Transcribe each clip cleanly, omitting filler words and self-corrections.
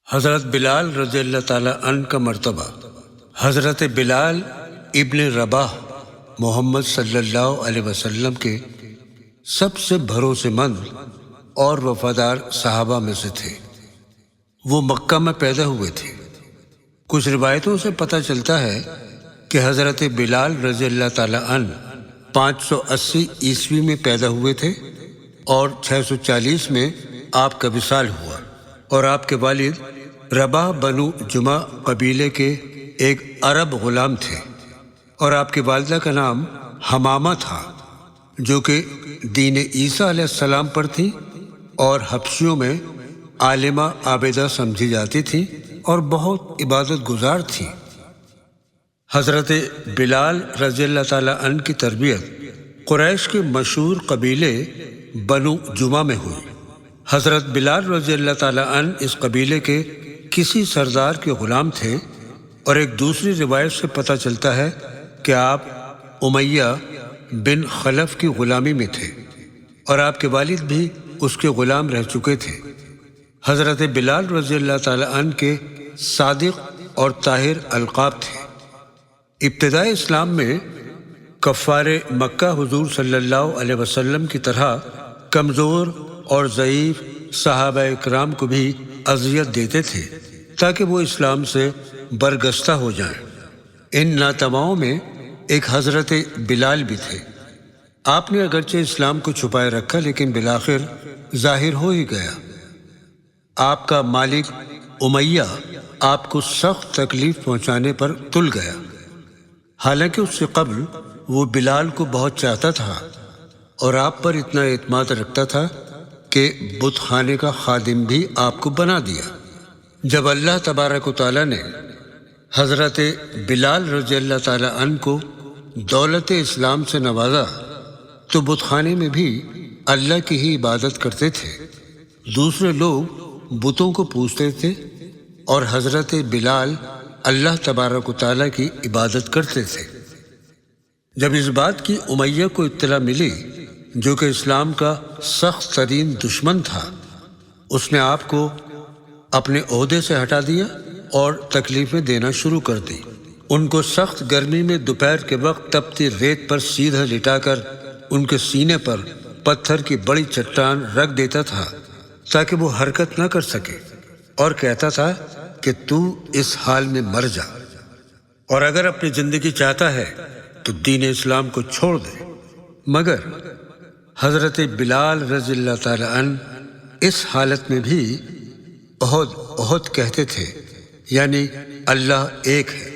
حضرت بلال رضی اللہ تعالی عنہ کا مرتبہ۔ حضرت بلال ابن رباح محمد صلی اللہ علیہ وسلم کے سب سے بھروسے مند اور وفادار صحابہ میں سے تھے۔ وہ مکہ میں پیدا ہوئے تھے۔ کچھ روایتوں سے پتہ چلتا ہے کہ حضرت بلال رضی اللہ تعالی عنہ 580 عیسوی میں پیدا ہوئے تھے اور 640 میں آپ کا وصال ہوا، اور آپ کے والد رباح بنو جمع قبیلے کے ایک عرب غلام تھے، اور آپ کی والدہ کا نام حمامہ تھا، جو کہ دین عیسیٰ علیہ السلام پر تھی اور حبشیوں میں عالمہ عابدہ سمجھی جاتی تھی اور بہت عبادت گزار تھی۔ حضرت بلال رضی اللہ تعالی عنہ کی تربیت قریش کے مشہور قبیلے بنو جمع میں ہوئی۔ حضرت بلال رضی اللہ تعالی عنہ اس قبیلے کے کسی سردار کے غلام تھے، اور ایک دوسری روایت سے پتہ چلتا ہے کہ آپ امیہ بن خلف کی غلامی میں تھے، اور آپ کے والد بھی اس کے غلام رہ چکے تھے۔ حضرت بلال رضی اللہ تعالی عنہ کے صادق اور طاہر القاب تھے۔ ابتدائی اسلام میں کفار مکہ حضور صلی اللہ علیہ وسلم کی طرح کمزور اور ضعیف صحابہ اکرام کو بھی اذیت دیتے تھے تاکہ وہ اسلام سے برگشتہ ہو جائیں۔ ان ناتواؤں میں ایک حضرت بلال بھی تھے۔ آپ نے اگرچہ اسلام کو چھپائے رکھا، لیکن بالآخر ظاہر ہو ہی گیا۔ آپ کا مالک امیہ آپ کو سخت تکلیف پہنچانے پر تل گیا، حالانکہ اس سے قبل وہ بلال کو بہت چاہتا تھا اور آپ پر اتنا اعتماد رکھتا تھا کہ بت خانے کا خادم بھی آپ کو بنا دیا۔ جب اللہ تبارک و تعالیٰ نے حضرت بلال رضی اللہ تعالی عنہ کو دولت اسلام سے نوازا تو بت خانے میں بھی اللہ کی ہی عبادت کرتے تھے۔ دوسرے لوگ بتوں کو پوجتے تھے اور حضرت بلال اللہ تبارک و تعالیٰ کی عبادت کرتے تھے۔ جب اس بات کی امیہ کو اطلاع ملی، جو کہ اسلام کا سخت ترین دشمن تھا، اس نے آپ کو اپنے عہدے سے ہٹا دیا اور تکلیفیں دینا شروع کر دی۔ ان کو سخت گرمی میں دوپہر کے وقت تپتی ریت پر سیدھا لٹا کر ان کے سینے پر پتھر کی بڑی چٹان رکھ دیتا تھا تاکہ وہ حرکت نہ کر سکے، اور کہتا تھا کہ تو اس حال میں مر جا، اور اگر اپنی زندگی چاہتا ہے تو دین اسلام کو چھوڑ دے۔ مگر حضرت بلال رضی اللہ تعالی عنہ اس حالت میں بھی احد احد کہتے تھے، یعنی اللہ ایک ہے۔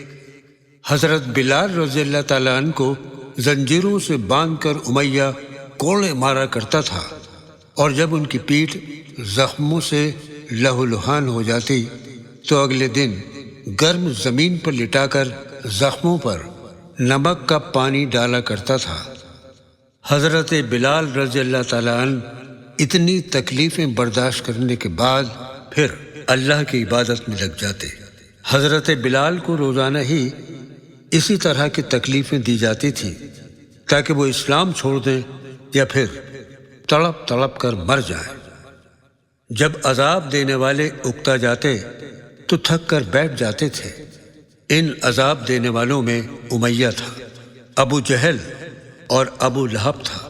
حضرت بلال رضی اللہ تعالی عنہ کو زنجیروں سے باندھ کر امیہ کوڑے مارا کرتا تھا، اور جب ان کی پیٹھ زخموں سے لہو لہان ہو جاتی تو اگلے دن گرم زمین پر لٹا کر زخموں پر نمک کا پانی ڈالا کرتا تھا۔ حضرت بلال رضی اللہ تعالی عنہ اتنی تکلیفیں برداشت کرنے کے بعد پھر اللہ کی عبادت میں لگ جاتے۔ حضرت بلال کو روزانہ ہی اسی طرح کی تکلیفیں دی جاتی تھیں تاکہ وہ اسلام چھوڑ دیں یا پھر تڑپ تڑپ کر مر جائیں۔ جب عذاب دینے والے اکتا جاتے تو تھک کر بیٹھ جاتے تھے۔ ان عذاب دینے والوں میں امیہ تھا، ابو جہل اور ابو لہب تھا۔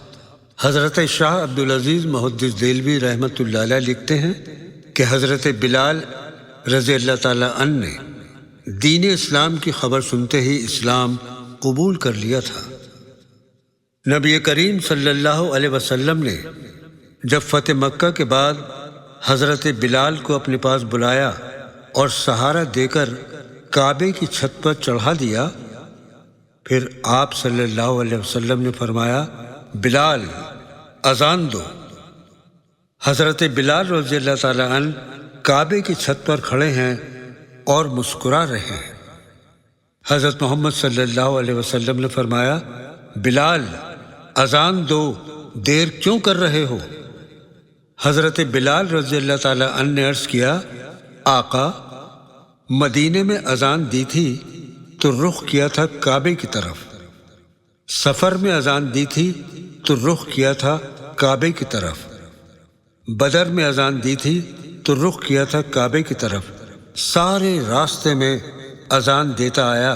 حضرت شاہ عبدالعزیز محدث دہلوی رحمۃ اللہ علیہ لکھتے ہیں کہ حضرت بلال رضی اللہ تعالی عنہ نے دین اسلام کی خبر سنتے ہی اسلام قبول کر لیا تھا۔ نبی کریم صلی اللہ علیہ وسلم نے جب فتح مکہ کے بعد حضرت بلال کو اپنے پاس بلایا اور سہارا دے کر کعبے کی چھت پر چڑھا دیا، پھر آپ صلی اللہ علیہ وسلم نے فرمایا، بلال اذان دو۔ حضرت بلال رضی اللہ تعالی عنہ کعبے کی چھت پر کھڑے ہیں اور مسکرا رہے ہیں۔ حضرت محمد صلی اللہ علیہ وسلم نے فرمایا، بلال اذان دو، دیر کیوں کر رہے ہو؟ حضرت بلال رضی اللہ تعالی عنہ نے عرض کیا، آقا، مدینے میں اذان دی تھی تو رخ کیا تھا کعبے کی طرف، سفر میں اذان دی تھی تو رخ کیا تھا کعبے کی طرف، بدر میں اذان دی تھی تو رخ کیا تھا کعبے کی طرف، سارے راستے میں اذان دیتا آیا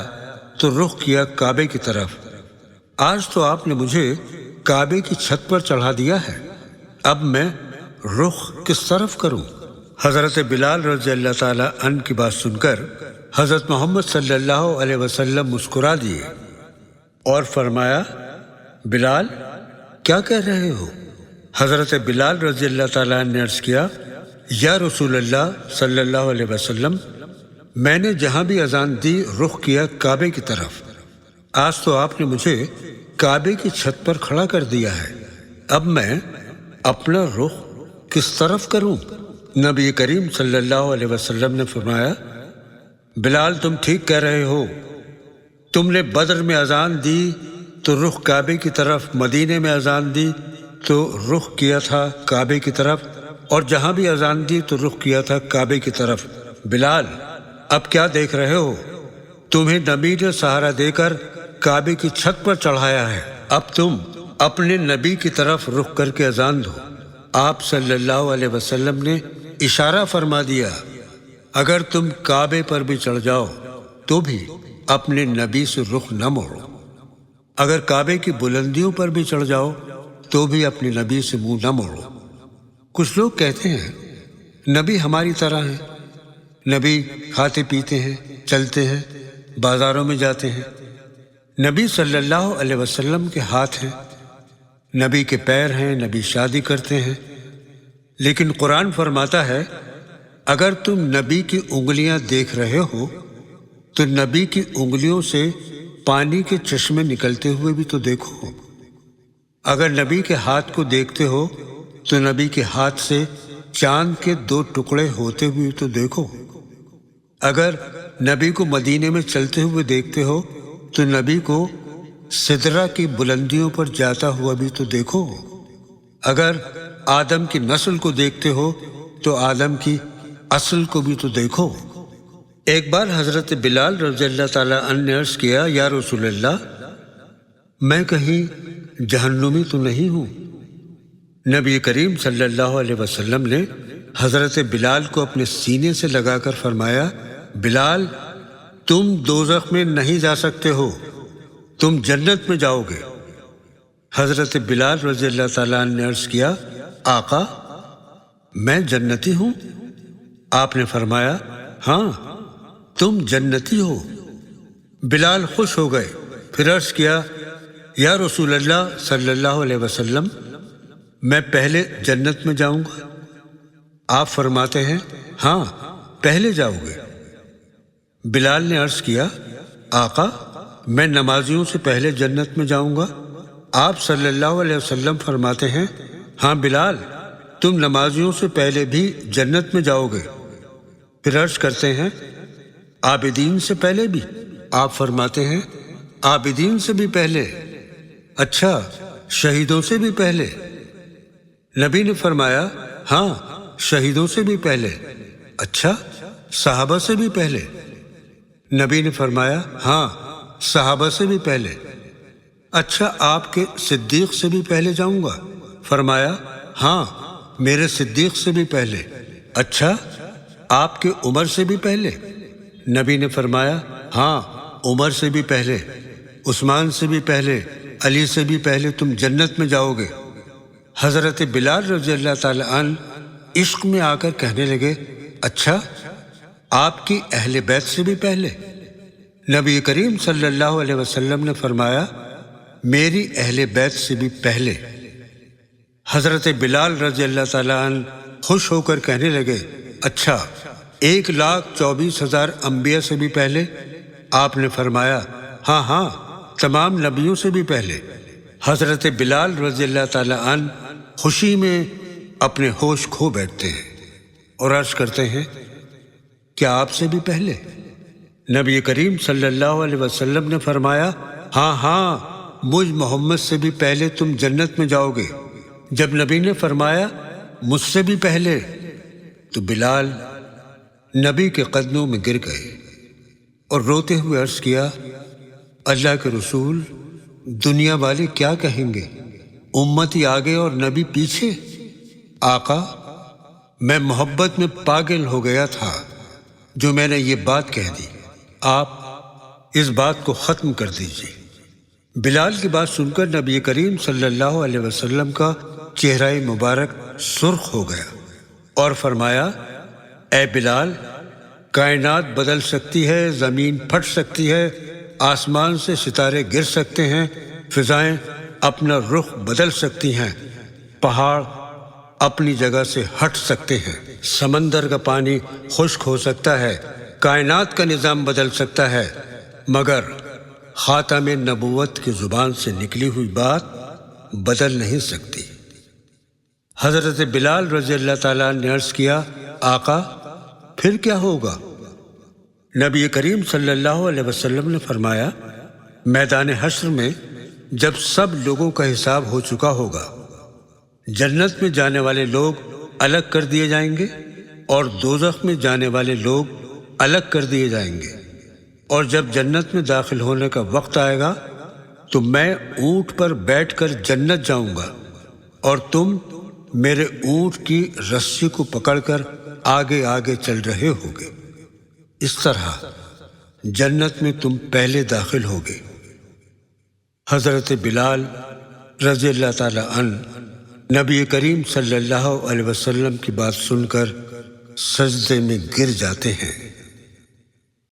تو رخ کیا کعبے کی طرف۔ آج تو آپ نے مجھے کعبے کی چھت پر چڑھا دیا ہے، اب میں رخ کس طرف کروں؟ حضرت بلال رضی اللہ تعالیٰ عنہ کی بات سن کر حضرت محمد صلی اللہ علیہ وسلم مسکرا دیے اور فرمایا، بلال کیا کہہ رہے ہو؟ حضرت بلال رضی اللہ تعالیٰ عنہ نے عرض کیا، یا رسول اللہ صلی اللہ علیہ وسلم، میں نے جہاں بھی اذان دی رخ کیا کعبے کی طرف۔ آج تو آپ نے مجھے کعبے کی چھت پر کھڑا کر دیا ہے، اب میں اپنا رخ کس طرف کروں؟ نبی کریم صلی اللہ علیہ وسلم نے فرمایا، بلال تم ٹھیک کہہ رہے ہو، تم نے بدر میں اذان دی تو رخ کعبے کی طرف، مدینے میں اذان دی تو رخ کیا تھا کعبے کی طرف، اور جہاں بھی اذان دی تو رخ کیا تھا کعبے کی طرف۔ بلال اب کیا دیکھ رہے ہو؟ تمہیں نبی نے سہارا دے کر کعبے کی چھت پر چڑھایا ہے، اب تم اپنے نبی کی طرف رخ کر کے اذان دو۔ آپ صلی اللہ علیہ وسلم نے اشارہ فرما دیا، اگر تم کعبے پر بھی چڑھ جاؤ تو بھی اپنے نبی سے رخ نہ موڑو، اگر کعبے کی بلندیوں پر بھی چڑھ جاؤ تو بھی اپنے نبی سے منہ نہ موڑو۔ کچھ لوگ کہتے ہیں نبی ہماری طرح ہیں، نبی کھاتے پیتے ہیں، چلتے ہیں، بازاروں میں جاتے ہیں۔ نبی صلی اللہ علیہ وسلم کے ہاتھ ہیں، نبی کے پیر ہیں، نبی شادی کرتے ہیں، لیکن قرآن فرماتا ہے اگر تم نبی کی انگلیاں دیکھ رہے ہو تو نبی کی انگلیوں سے پانی کے چشمے نکلتے ہوئے بھی تو دیکھو، اگر نبی کے ہاتھ کو دیکھتے ہو تو نبی کے ہاتھ سے چاند کے 2 ٹکڑے ہوتے ہوئے تو دیکھو، اگر نبی کو مدینے میں چلتے ہوئے دیکھتے ہو تو نبی کو سدرہ کی بلندیوں پر جاتا ہوا بھی تو دیکھو، اگر آدم کی نسل کو دیکھتے ہو تو آدم کی اصل کو بھی تو دیکھو۔ ایک بار حضرت بلال رضی اللہ تعالیٰ عنہ نے عرض کیا، یا رسول اللہ، میں کہیں جہنمی تو نہیں ہوں؟ نبی کریم صلی اللہ علیہ وسلم نے حضرت بلال کو اپنے سینے سے لگا کر فرمایا، بلال تم دوزخ میں نہیں جا سکتے ہو، تم جنت میں جاؤ گے۔ حضرت بلال رضی اللہ تعالیٰ عنہ نے عرض کیا، آقا میں جنتی ہوں؟ آپ نے فرمایا، ہاں تم جنتی ہو۔ بلال خوش ہو گئے، پھر عرض کیا، یا رسول اللہ صلی اللہ علیہ وسلم، میں پہلے جنت میں جاؤں گا؟ آپ فرماتے ہیں، ہاں پہلے جاؤ گے۔ بلال نے عرض کیا، آقا میں نمازیوں سے پہلے جنت میں جاؤں گا؟ آپ صلی اللہ علیہ وسلم فرماتے ہیں، ہاں بلال تم نمازیوں سے پہلے بھی جنت میں جاؤ گے۔ پھر عرض کرتے ہیں، عابدین سے پہلے بھی؟ آپ فرماتے ہیں، عابدین سے بھی پہلے؟ اچھا شہیدوں سے بھی پہلے؟ نبی نے فرمایا، ہاں شہیدوں سے بھی پہلے۔ اچھا صحابہ سے بھی پہلے؟ نبی نے فرمایا، ہاں صحابہ سے بھی پہلے۔ اچھا آپ کے صدیق سے بھی پہلے جاؤں گا؟ فرمایا، ہاں میرے صدیق سے بھی پہلے۔ اچھا آپ کے عمر سے بھی پہلے؟ نبی نے فرمایا، ہاں عمر سے بھی پہلے، عثمان سے بھی پہلے، علی سے بھی پہلے تم جنت میں جاؤ گے۔ حضرت بلال رضی اللہ تعالیٰ عنہ عشق میں آ کر کہنے لگے، اچھا آپ کی اہل بیت سے بھی پہلے؟ نبی کریم صلی اللہ علیہ وسلم نے فرمایا، میری اہل بیت سے بھی پہلے۔ حضرت بلال رضی اللہ تعالیٰ عنہ خوش ہو کر کہنے لگے، اچھا 1,24,000 انبیاء سے بھی پہلے؟ آپ نے فرمایا، ہاں ہاں تمام نبیوں سے بھی پہلے۔ حضرت بلال رضی اللہ تعالیٰ عنہ خوشی میں اپنے ہوش کھو بیٹھتے ہیں اور عرض کرتے ہیں، کیا آپ سے بھی پہلے؟ نبی کریم صلی اللہ علیہ وسلم نے فرمایا، ہاں ہاں مجھ محمد سے بھی پہلے تم جنت میں جاؤ گے۔ جب نبی نے فرمایا مجھ سے بھی پہلے تو بلال نبی کے قدموں میں گر گئے اور روتے ہوئے عرض کیا، اللہ کے رسول، دنیا والے کیا کہیں گے، امتی آگے اور نبی پیچھے؟ آقا میں محبت میں پاگل ہو گیا تھا، جو میں نے یہ بات کہہ دی، آپ اس بات کو ختم کر دیجیے۔ بلال کی بات سن کر نبی کریم صلی اللہ علیہ وسلم کا چہرہ مبارک سرخ ہو گیا اور فرمایا، اے بلال، کائنات بدل سکتی ہے، زمین پھٹ سکتی ہے، آسمان سے ستارے گر سکتے ہیں، فضائیں اپنا رخ بدل سکتی ہیں، پہاڑ اپنی جگہ سے ہٹ سکتے ہیں، سمندر کا پانی خشک ہو سکتا ہے، کائنات کا نظام بدل سکتا ہے، مگر خاتم نبوت کی زبان سے نکلی ہوئی بات بدل نہیں سکتی۔ حضرت بلال رضی اللہ تعالیٰ نے عرض کیا، آقا پھر کیا ہوگا؟ نبی کریم صلی اللہ علیہ وسلم نے فرمایا، میدان حشر میں جب سب لوگوں کا حساب ہو چکا ہوگا، جنت میں جانے والے لوگ الگ کر دیے جائیں گے اور دوزخ میں جانے والے لوگ الگ کر دیے جائیں گے، اور جب جنت میں داخل ہونے کا وقت آئے گا تو میں اونٹ پر بیٹھ کر جنت جاؤں گا اور تم میرے اونٹ کی رسی کو پکڑ کر آگے آگے چل رہے ہوگے، اس طرح جنت میں تم پہلے داخل ہوگے۔ حضرت بلال رضی اللہ تعالی عنہ نبی کریم صلی اللہ علیہ وسلم کی بات سن کر سجدے میں گر جاتے ہیں۔